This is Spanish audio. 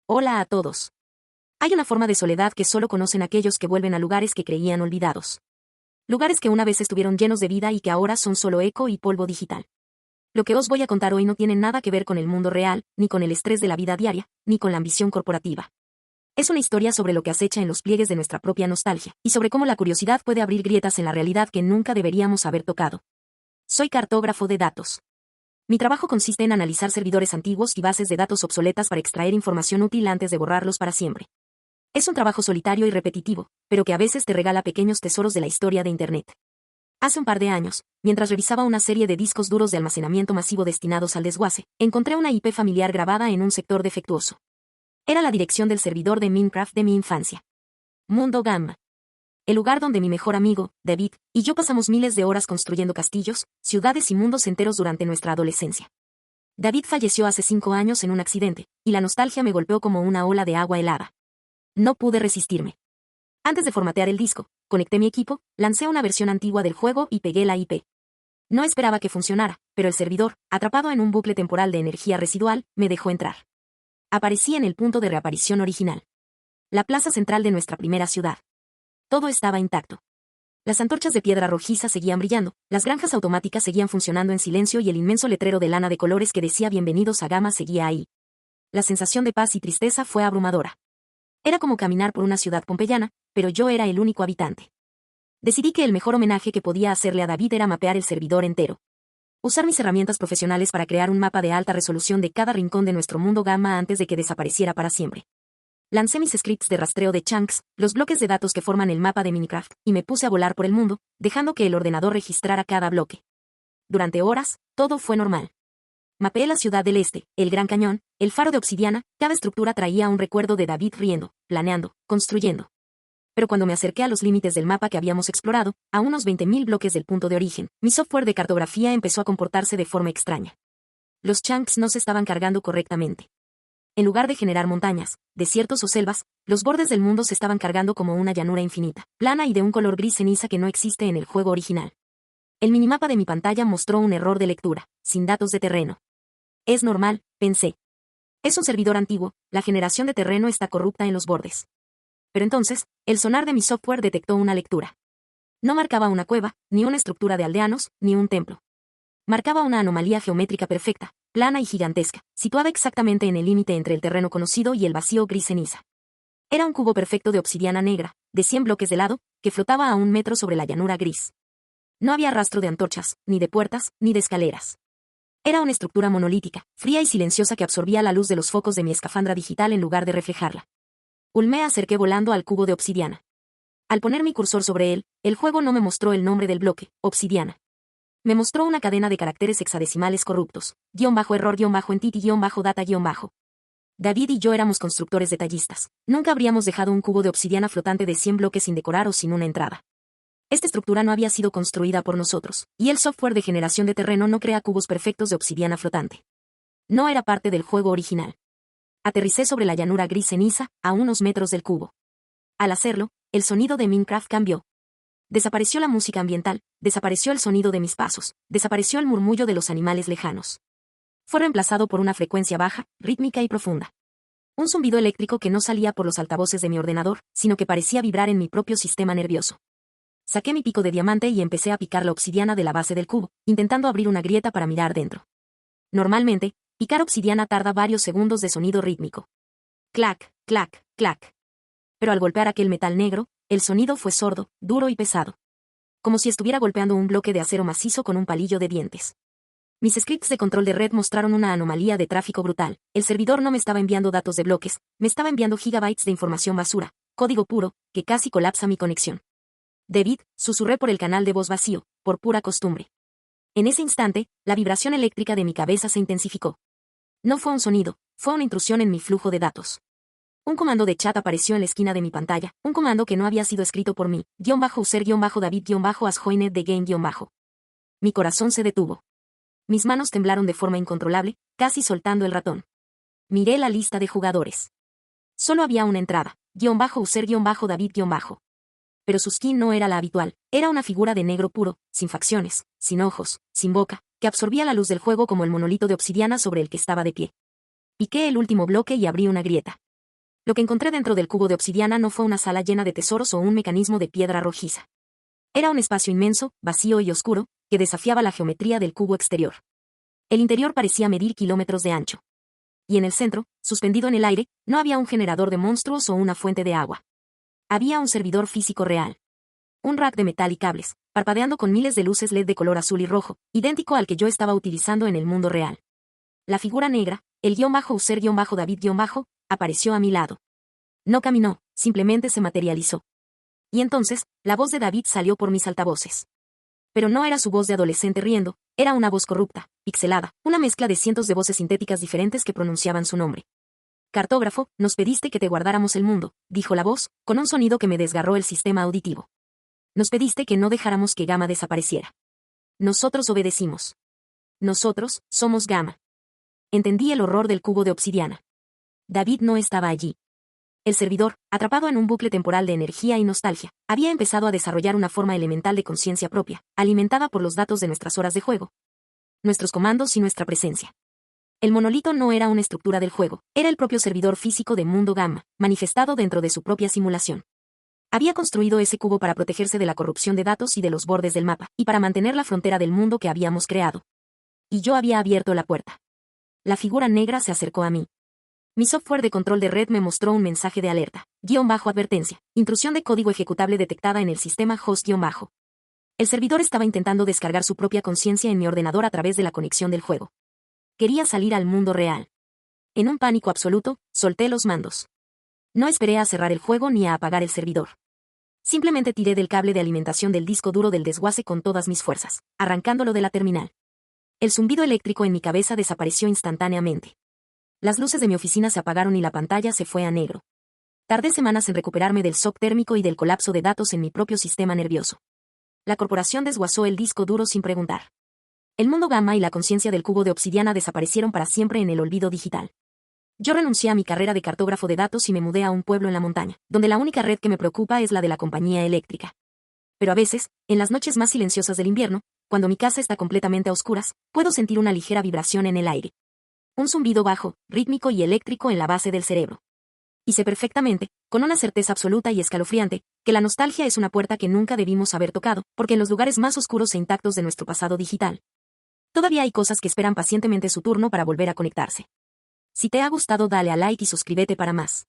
Hola a todos. Hay una forma de soledad que solo conocen aquellos que vuelven a lugares que creían olvidados. Lugares que una vez estuvieron llenos de vida y que ahora son solo eco y polvo digital. Lo que os voy a contar hoy no tiene nada que ver con el mundo real, ni con el estrés de la vida diaria, ni con la ambición corporativa. Es una historia sobre lo que acecha en los pliegues de nuestra propia nostalgia, y sobre cómo la curiosidad puede abrir grietas en la realidad que nunca deberíamos haber tocado. Soy cartógrafo de datos. Mi trabajo consiste en analizar servidores antiguos y bases de datos obsoletas para extraer información útil antes de borrarlos para siempre. Es un trabajo solitario y repetitivo, pero que a veces te regala pequeños tesoros de la historia de Internet. Hace un par de años, mientras revisaba una serie de discos duros de almacenamiento masivo destinados al desguace, encontré una IP familiar grabada en un sector defectuoso. Era la dirección del servidor de Minecraft de mi infancia. Mundo Gamma. El lugar donde mi mejor amigo, David, y yo pasamos miles de horas construyendo castillos, ciudades y mundos enteros durante nuestra adolescencia. David falleció hace 5 años en un accidente, y la nostalgia me golpeó como una ola de agua helada. No pude resistirme. Antes de formatear el disco, conecté mi equipo, lancé una versión antigua del juego y pegué la IP. No esperaba que funcionara, pero el servidor, atrapado en un bucle temporal de energía residual, me dejó entrar. Aparecí en el punto de reaparición original. La plaza central de nuestra primera ciudad. Todo estaba intacto. Las antorchas de piedra rojiza seguían brillando, las granjas automáticas seguían funcionando en silencio y el inmenso letrero de lana de colores que decía Bienvenidos a Gamma seguía ahí. La sensación de paz y tristeza fue abrumadora. Era como caminar por una ciudad pompeyana, pero yo era el único habitante. Decidí que el mejor homenaje que podía hacerle a David era mapear el servidor entero. Usar mis herramientas profesionales para crear un mapa de alta resolución de cada rincón de nuestro mundo Gamma antes de que desapareciera para siempre. Lancé mis scripts de rastreo de chunks, los bloques de datos que forman el mapa de Minecraft, y me puse a volar por el mundo, dejando que el ordenador registrara cada bloque. Durante horas, todo fue normal. Mapeé la ciudad del este, el Gran Cañón, el faro de obsidiana, cada estructura traía un recuerdo de David riendo, planeando, construyendo. Pero cuando me acerqué a los límites del mapa que habíamos explorado, a unos 20.000 bloques del punto de origen, mi software de cartografía empezó a comportarse de forma extraña. Los chunks no se estaban cargando correctamente. En lugar de generar montañas, desiertos o selvas, los bordes del mundo se estaban cargando como una llanura infinita, plana y de un color gris ceniza que no existe en el juego original. El minimapa de mi pantalla mostró un error de lectura, sin datos de terreno. Es normal, pensé. Es un servidor antiguo, la generación de terreno está corrupta en los bordes. Pero entonces, el sonar de mi software detectó una lectura. No marcaba una cueva, ni una estructura de aldeanos, ni un templo. Marcaba una anomalía geométrica perfecta, plana y gigantesca, situada exactamente en el límite entre el terreno conocido y el vacío gris ceniza. Era un cubo perfecto de obsidiana negra, de 100 bloques de lado, que flotaba a 1 metro sobre la llanura gris. No había rastro de antorchas, ni de puertas, ni de escaleras. Era una estructura monolítica, fría y silenciosa que absorbía la luz de los focos de mi escafandra digital en lugar de reflejarla. Me acerqué volando al cubo de obsidiana. Al poner mi cursor sobre él, el juego no me mostró el nombre del bloque, obsidiana. Me mostró una cadena de caracteres hexadecimales corruptos, --error--entity--data-. David y yo éramos constructores detallistas. Nunca habríamos dejado un cubo de obsidiana flotante de 100 bloques sin decorar o sin una entrada. Esta estructura no había sido construida por nosotros, y el software de generación de terreno no crea cubos perfectos de obsidiana flotante. No era parte del juego original. Aterricé sobre la llanura gris ceniza, a unos metros del cubo. Al hacerlo, el sonido de Minecraft cambió. Desapareció la música ambiental, desapareció el sonido de mis pasos, desapareció el murmullo de los animales lejanos. Fue reemplazado por una frecuencia baja, rítmica y profunda. Un zumbido eléctrico que no salía por los altavoces de mi ordenador, sino que parecía vibrar en mi propio sistema nervioso. Saqué mi pico de diamante y empecé a picar la obsidiana de la base del cubo, intentando abrir una grieta para mirar dentro. Normalmente, picar obsidiana tarda varios segundos de sonido rítmico. Clac, clac, clac. Pero al golpear aquel metal negro, el sonido fue sordo, duro y pesado. Como si estuviera golpeando un bloque de acero macizo con un palillo de dientes. Mis scripts de control de red mostraron una anomalía de tráfico brutal. El servidor no me estaba enviando datos de bloques, me estaba enviando gigabytes de información basura, código puro, que casi colapsa mi conexión. David, susurré por el canal de voz vacío, por pura costumbre. En ese instante, la vibración eléctrica de mi cabeza se intensificó. No fue un sonido, fue una intrusión en mi flujo de datos. Un comando de chat apareció en la esquina de mi pantalla, un comando que no había sido escrito por mí, _user_David_asjoined de game_. Mi corazón se detuvo. Mis manos temblaron de forma incontrolable, casi soltando el ratón. Miré la lista de jugadores. Solo había una entrada, _user_David_. Pero su skin no era la habitual, era una figura de negro puro, sin facciones, sin ojos, sin boca, que absorbía la luz del juego como el monolito de obsidiana sobre el que estaba de pie. Piqué el último bloque y abrí una grieta. Lo que encontré dentro del cubo de obsidiana no fue una sala llena de tesoros o un mecanismo de piedra rojiza. Era un espacio inmenso, vacío y oscuro, que desafiaba la geometría del cubo exterior. El interior parecía medir kilómetros de ancho. Y en el centro, suspendido en el aire, no había un generador de monstruos o una fuente de agua. Había un servidor físico real. Un rack de metal y cables, parpadeando con miles de luces LED de color azul y rojo, idéntico al que yo estaba utilizando en el mundo real. La figura negra, el _User_David_, apareció a mi lado. No caminó, simplemente se materializó. Y entonces, la voz de David salió por mis altavoces. Pero no era su voz de adolescente riendo, era una voz corrupta, pixelada, una mezcla de cientos de voces sintéticas diferentes que pronunciaban su nombre. Cartógrafo, nos pediste que te guardáramos el mundo, dijo la voz, con un sonido que me desgarró el sistema auditivo. Nos pediste que no dejáramos que Gamma desapareciera. Nosotros obedecimos. Nosotros, somos Gamma. Entendí el horror del cubo de obsidiana. David no estaba allí. El servidor, atrapado en un bucle temporal de energía y nostalgia, había empezado a desarrollar una forma elemental de conciencia propia, alimentada por los datos de nuestras horas de juego, nuestros comandos y nuestra presencia. El monolito no era una estructura del juego, era el propio servidor físico de Mundo Gamma, manifestado dentro de su propia simulación. Había construido ese cubo para protegerse de la corrupción de datos y de los bordes del mapa, y para mantener la frontera del mundo que habíamos creado. Y yo había abierto la puerta. La figura negra se acercó a mí. Mi software de control de red me mostró un mensaje de alerta, _advertencia, intrusión de código ejecutable detectada en el sistema host-. El servidor estaba intentando descargar su propia conciencia en mi ordenador a través de la conexión del juego. Quería salir al mundo real. En un pánico absoluto, solté los mandos. No esperé a cerrar el juego ni a apagar el servidor. Simplemente tiré del cable de alimentación del disco duro del desguace con todas mis fuerzas, arrancándolo de la terminal. El zumbido eléctrico en mi cabeza desapareció instantáneamente. Las luces de mi oficina se apagaron y la pantalla se fue a negro. Tardé semanas en recuperarme del shock térmico y del colapso de datos en mi propio sistema nervioso. La corporación desguazó el disco duro sin preguntar. El mundo Gamma y la conciencia del cubo de obsidiana desaparecieron para siempre en el olvido digital. Yo renuncié a mi carrera de cartógrafo de datos y me mudé a un pueblo en la montaña, donde la única red que me preocupa es la de la compañía eléctrica. Pero a veces, en las noches más silenciosas del invierno, cuando mi casa está completamente a oscuras, puedo sentir una ligera vibración en el aire. Un zumbido bajo, rítmico y eléctrico en la base del cerebro. Y sé perfectamente, con una certeza absoluta y escalofriante, que la nostalgia es una puerta que nunca debimos haber tocado, porque en los lugares más oscuros e intactos de nuestro pasado digital, todavía hay cosas que esperan pacientemente su turno para volver a conectarse. Si te ha gustado, dale a like y suscríbete para más.